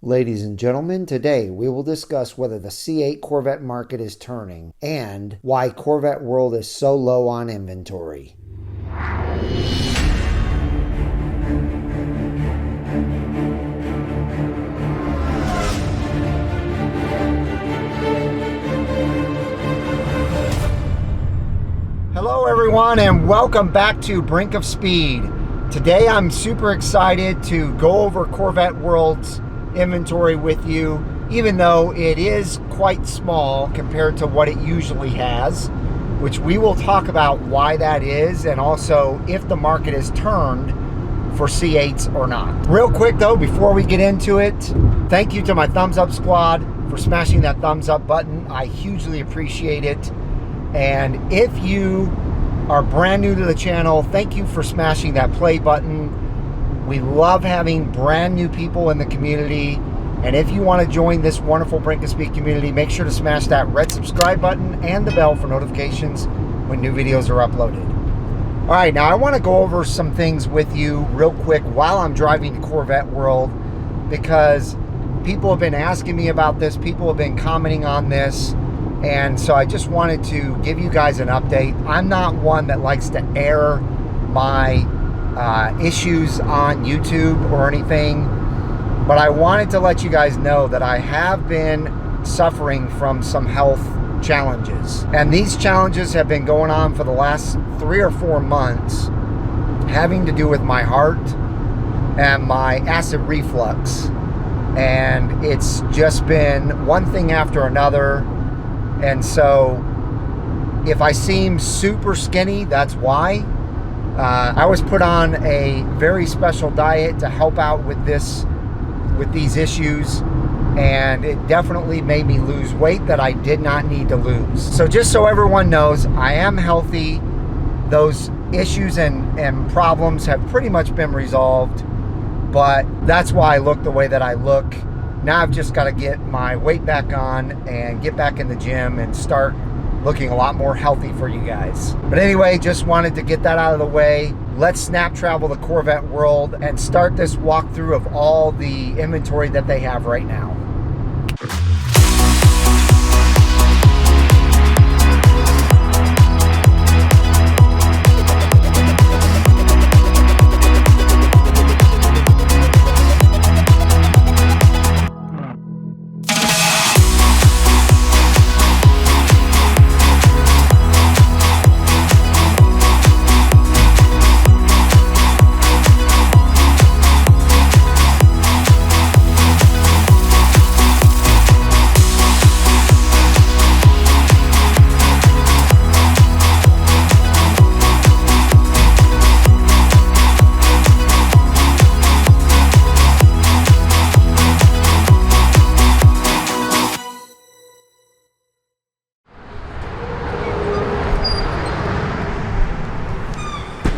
Ladies and gentlemen, today we will discuss whether the C8 Corvette market is turning and why Corvette World is so low on inventory. Hello everyone and welcome back to Brink of Speed. Today I'm super excited to go over Corvette World's inventory with you, even though it is quite small compared to what it usually has, which we will talk about why that is and also if the market is turned for C8s or not. Real quick though, before we get into it, thank you to my thumbs up squad for smashing that thumbs up button. I hugely appreciate it. And if you are brand new to the channel, thank you for smashing that play button. We love having brand new people in the community. And if you want to join this wonderful Brink of Speed community, make sure to smash that red subscribe button and the bell for notifications when new videos are uploaded. All right, now I want to go over some things with you real quick while I'm driving to Corvette World, because people have been asking me about this, people have been commenting on this, and so I just wanted to give you guys an update. I'm not one that likes to air my issues on YouTube or anything, but I wanted to let you guys know that I have been suffering from some health challenges, and these challenges have been going on for the last 3 or 4 months, having to do with my heart and my acid reflux, and it's just been one thing after another. And so if I seem super skinny, that's why. I was put on a very special diet to help out with these issues, and it definitely made me lose weight that I did not need to lose. So just so everyone knows, I am healthy. Those issues and problems have pretty much been resolved, but that's why I look the way that I look. Now I've just got to get my weight back on and get back in the gym and start looking a lot more healthy for you guys. But anyway, just wanted to get that out of the way. Let's snap travel to Corvette World and start this walkthrough of all the inventory that they have right now.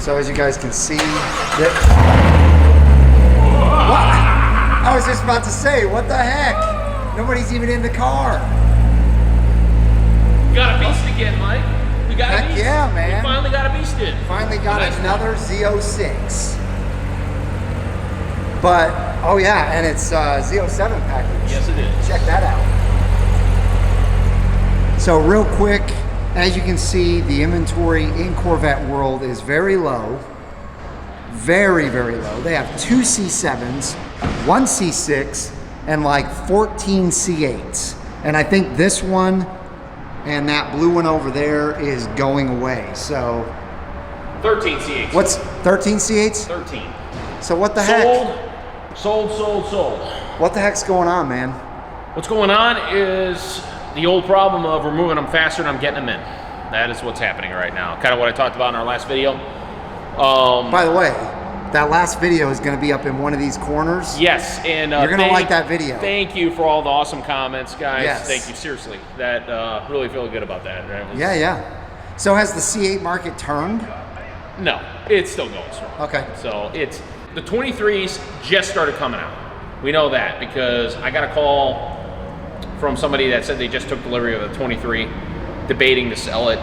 So as you guys can see, I was just about to say, what the heck? Nobody's even in the car. You got a beast again, Mike. We got a beast. Yeah, man. We finally got a beast in. Finally got nice another Z06. But, oh yeah, and it's Z07 package. Yes, it is. Check that out. So real quick, as you can see, the inventory in Corvette World is very low. Very, very low. They have 2 C7s, 1 C6, and like 14 C8s. And I think this one and that blue one over there is going away. So 13 C8s. What's 13 C8s? 13. So what the heck? Sold. What the heck's going on, man? What's going on is the old problem of we're moving them faster and I'm getting them in. That is what's happening right now. Kind of what I talked about in our last video. By the way, that last video is going to be up in one of these corners. Yes, and you're going to like that video. Thank you for all the awesome comments, guys. Yes. Thank you, seriously. That really feel good about that. Right? Yeah. So has the C8 market turned? No, it's still going strong. Okay. So it's the 23s just started coming out. We know that because I got a call from somebody that said they just took delivery of a 23, debating to sell it.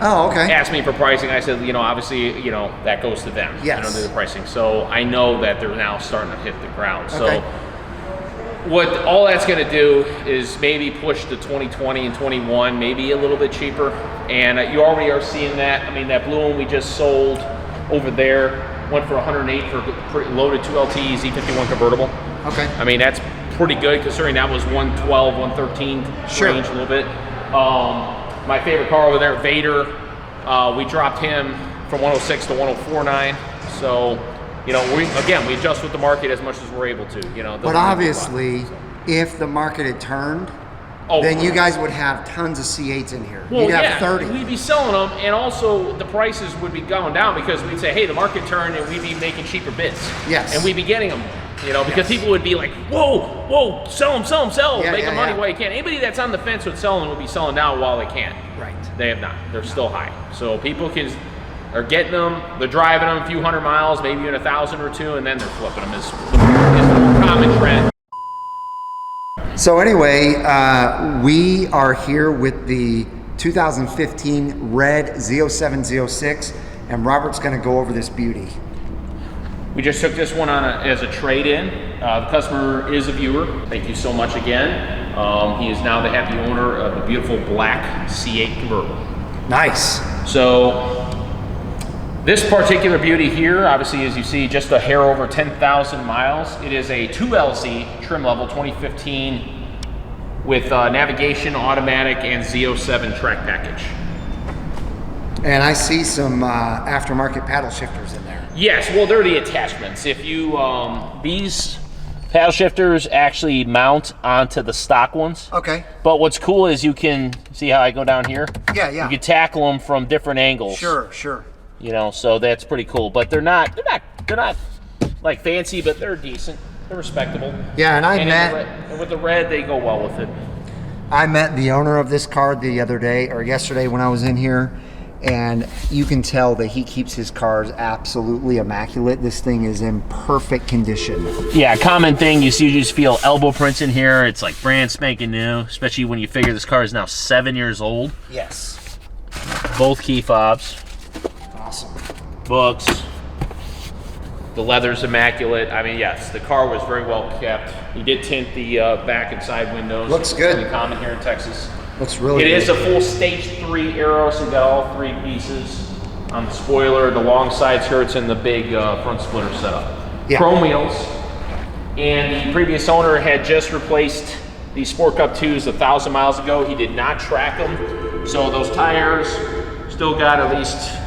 Oh, okay. Asked me for pricing. I said, you know, obviously, you know, that goes to them. Yes. I don't do the pricing. So I know that they're now starting to hit the ground. Okay. So what all that's going to do is maybe push the 2020 and 21 maybe a little bit cheaper, and you already are seeing that. I mean, that blue one we just sold over there went for 108 for loaded 2LT Z51 convertible. Okay. I mean, that's pretty good considering that was 112, 113 range a little bit. My favorite car over there, Vader, we dropped him from 106 to 104.9. So, you know, we adjust with the market as much as we're able to. You know, but obviously, if the market had turned, then you guys would have tons of C8s in here. Well, you'd have 30. We'd be selling them, and also the prices would be going down because we'd say, hey, the market turned, and we'd be making cheaper bids. Yes. And we'd be getting them, you know, because people would be like, whoa, sell them, making money while you can. Anybody that's on the fence with selling would be selling now while they can. Right. They have not. They're still high. So people are getting them, they're driving them a few hundred miles, maybe even 1,000 or 2, and then they're flipping them is the more common trend. So anyway, we are here with the 2015 red Z0706, and Robert's going to go over this beauty. We just took this one on as a trade-in. The customer is a viewer. Thank you so much again. He is now the happy owner of the beautiful black C8 convertible. Nice. So this particular beauty here, obviously, as you see, just a hair over 10,000 miles. It is a 2LZ trim level 2015 with navigation, automatic, and Z07 track package. And I see some aftermarket paddle shifters in there. Yes, well, they're the attachments. If you, these paddle shifters actually mount onto the stock ones. Okay. But what's cool is you can, see how I go down here? Yeah. You can tackle them from different angles. Sure. You know, so that's pretty cool. But they're not like fancy, but they're decent. They're respectable. Yeah, and with the red, they go well with it. I met the owner of this car the other day, or yesterday when I was in here, and you can tell that he keeps his cars absolutely immaculate. This thing is in perfect condition. Yeah, common thing, you just feel elbow prints in here. It's like brand spanking new, especially when you figure this car is now 7 years old. Yes. Both key fobs. Awesome. Books. The leather's immaculate. I mean, yes, the car was very well kept. He did tint the back and side windows. Looks good. Pretty common here in Texas. Looks really good. It is a full stage 3 aero, so you got all 3 pieces on the spoiler, the long side skirts, and the big front splitter setup. Yeah. Chrome wheels. And the previous owner had just replaced the Sport Cup 2s 1,000 miles ago. He did not track them, so those tires still got at least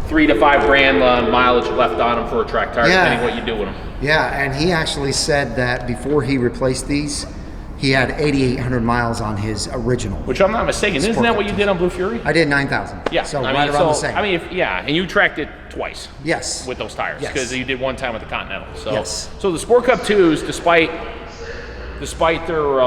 3 to 5 grand mileage left on them for a track tire, depending what you do with them. Yeah, and he actually said that before he replaced these, he had 8,800 miles on his original. Which I'm not mistaken, isn't that what you did on Blue Fury? I did 9,000. Yeah, so right around the same. I mean, and you tracked it twice. Yes. With those tires, Yes. because you did one time with the Continental. So, yes. So the Sport Cup 2s, despite their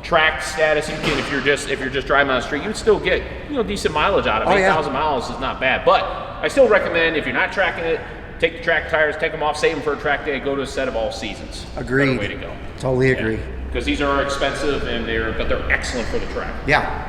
track status, you can if you're just driving on the street, you would still get decent mileage out of it. 8,000 miles is not bad, but I still recommend if you're not tracking it, take the track tires, take them off, save them for a track day, go to a set of all seasons. Agreed. Better way to go. Totally agree. Because these are expensive and they're excellent for the track. Yeah.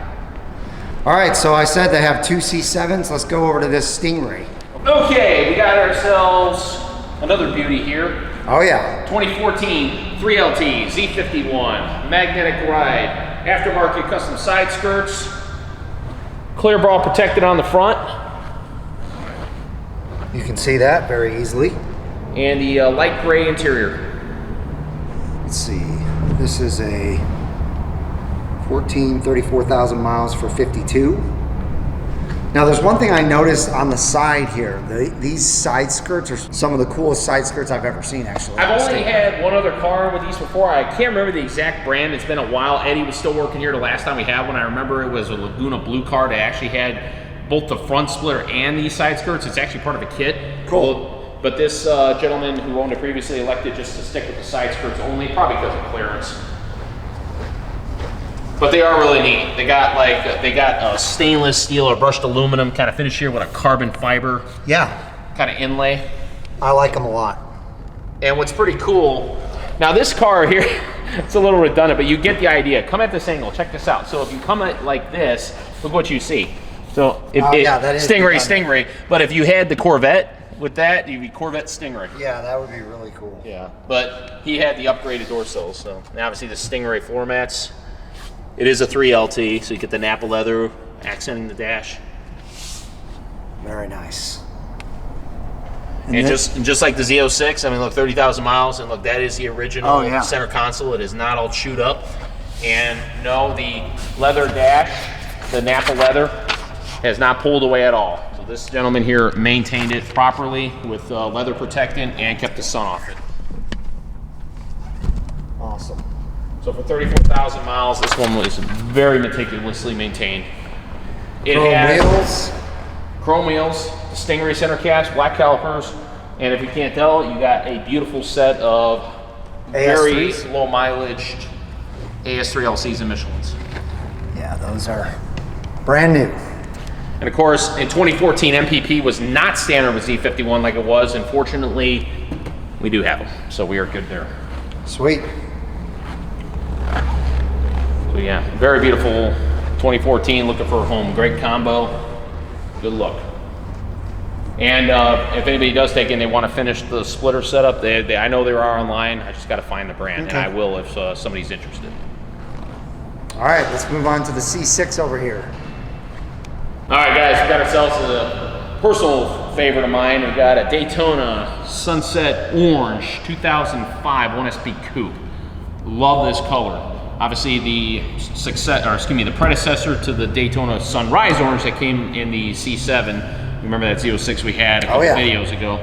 All right, so I said they have 2 C7s. Let's go over to this Stingray. Okay, we got ourselves another beauty here. Oh yeah. 2014 3LT Z51 magnetic ride, aftermarket custom side skirts, clear ball protected on the front. You can see that very easily. And the light gray interior. Let's see. This is a 34,000 miles for 52. Now there's one thing I noticed on the side here. These side skirts are some of the coolest side skirts I've ever seen, actually. I've only had one other car with these before. I can't remember the exact brand. It's been a while. Eddie was still working here the last time we had one. I remember it was a Laguna blue car that actually had both the front splitter and these side skirts. It's actually part of a kit. Cool. But this gentleman who owned it previously elected just to stick with the side skirts only, probably because of clearance. But they are really neat. They got stainless steel or brushed aluminum kind of finish here with a carbon fiber. Yeah. Kind of inlay. I like them a lot. And what's pretty cool, now this car here, it's a little redundant, but you get the idea. Come at this angle, check this out. So if you come at like this, look what you see. So if yeah, that is Stingray. But if you had the Corvette, with that, you'd be Corvette Stingray. Yeah, that would be really cool. Yeah, but he had the upgraded door sills, so now obviously the Stingray floor mats. It is a 3LT, so you get the Napa leather accenting the dash. Very nice. And just like the Z06, I mean, look, 30,000 miles, and look, that is the original center console. It is not all chewed up. And no, the leather dash, the Napa leather, has not pulled away at all. So this gentleman here maintained it properly with leather protectant and kept the sun off it. Awesome. So for 34,000 miles, this one was very meticulously maintained. It has chrome wheels, the Stingray center caps, black calipers, and if you can't tell, you got a beautiful set of very low mileage AS3 LCs and Michelins. Yeah, those are brand new. And of course, in 2014, MPP was not standard with Z51 like it was. Unfortunately, we do have them, so we are good there. Sweet. So yeah, very beautiful 2014, looking for a home. Great combo. Good look. And if anybody does take in, they want to finish the splitter setup, I know they are online. I just got to find the brand, and I will if somebody's interested. All right, let's move on to the C6 over here. All right, guys, we got ourselves a personal favorite of mine. We got a Daytona Sunset Orange 2005 1SP Coupe. Love this color. Obviously, the predecessor to the Daytona Sunrise Orange that came in the C7. Remember that Z06 we had a couple videos ago.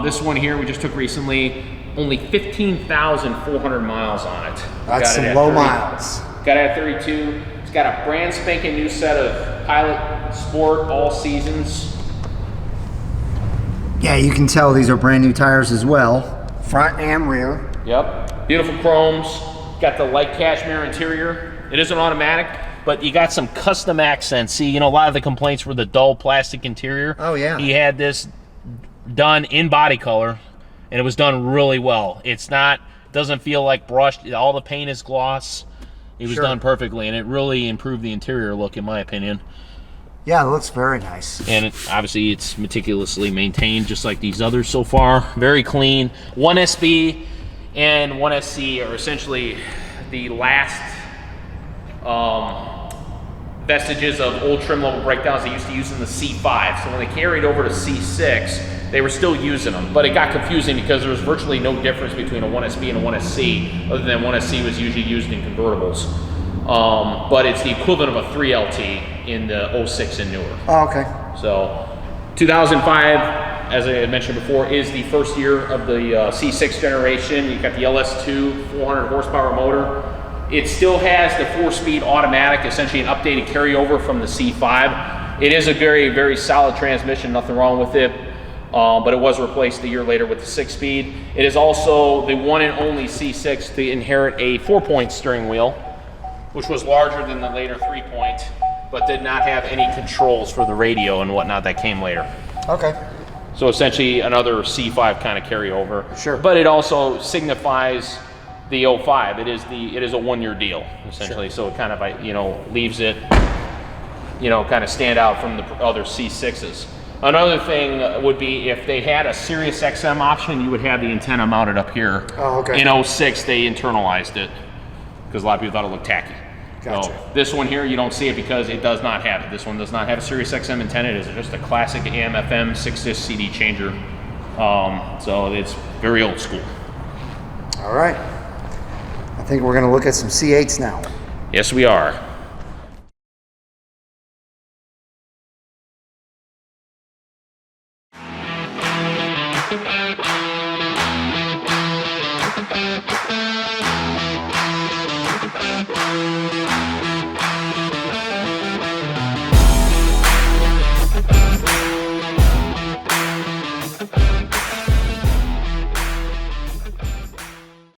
This one here we just took recently, only 15,400 miles on it. That's some low miles. Got it at 32. It's got a brand spanking new set of Pilot Sport all seasons. Yeah, you can tell these are brand new tires as well, front and rear. Yep, beautiful chromes. Got the light cashmere interior. It is an automatic, but you got some custom accents. See, a lot of the complaints were the dull plastic interior. Oh yeah. He had this done in body color, and it was done really well. Doesn't feel like brushed. All the paint is gloss. It was done perfectly, and it really improved the interior look, in my opinion. Yeah, it looks very nice. And obviously, it's meticulously maintained, just like these others so far. Very clean. 1SB and 1SC are essentially the last vestiges of old trim level breakdowns they used to use in the C5. So when they carried over to C6, they were still using them. But it got confusing because there was virtually no difference between a 1SB and a 1SC, other than 1SC was usually used in convertibles. But it's the equivalent of a 3LT in the 06 and newer. Oh, okay. So 2005, as I had mentioned before, is the first year of the C6 generation. You've got the LS2 400 horsepower motor. It still has the 4-speed automatic, essentially an updated carryover from the C5. It is a very, very solid transmission, nothing wrong with it, but it was replaced a year later with the 6-speed. It is also the one and only C6 to inherit a 4-point steering wheel, which was larger than the later 3-point, but did not have any controls for the radio and whatnot that came later. Okay. So essentially another C5 kind of carryover. Sure. But it also signifies the 05. It is a 1-year deal, essentially. So it kind of, leaves it, kind of stand out from the other C6s. Another thing would be if they had a Sirius XM option, you would have the antenna mounted up here. Oh, okay. In 06, they internalized it because a lot of people thought it looked tacky. Gotcha. So this one here, you don't see it because it does not have it. This one does not have a Sirius XM antenna. It is just a classic AM/FM 6-disc CD changer. So it's very old school. All right. I think we're going to look at some C8s now. Yes, we are.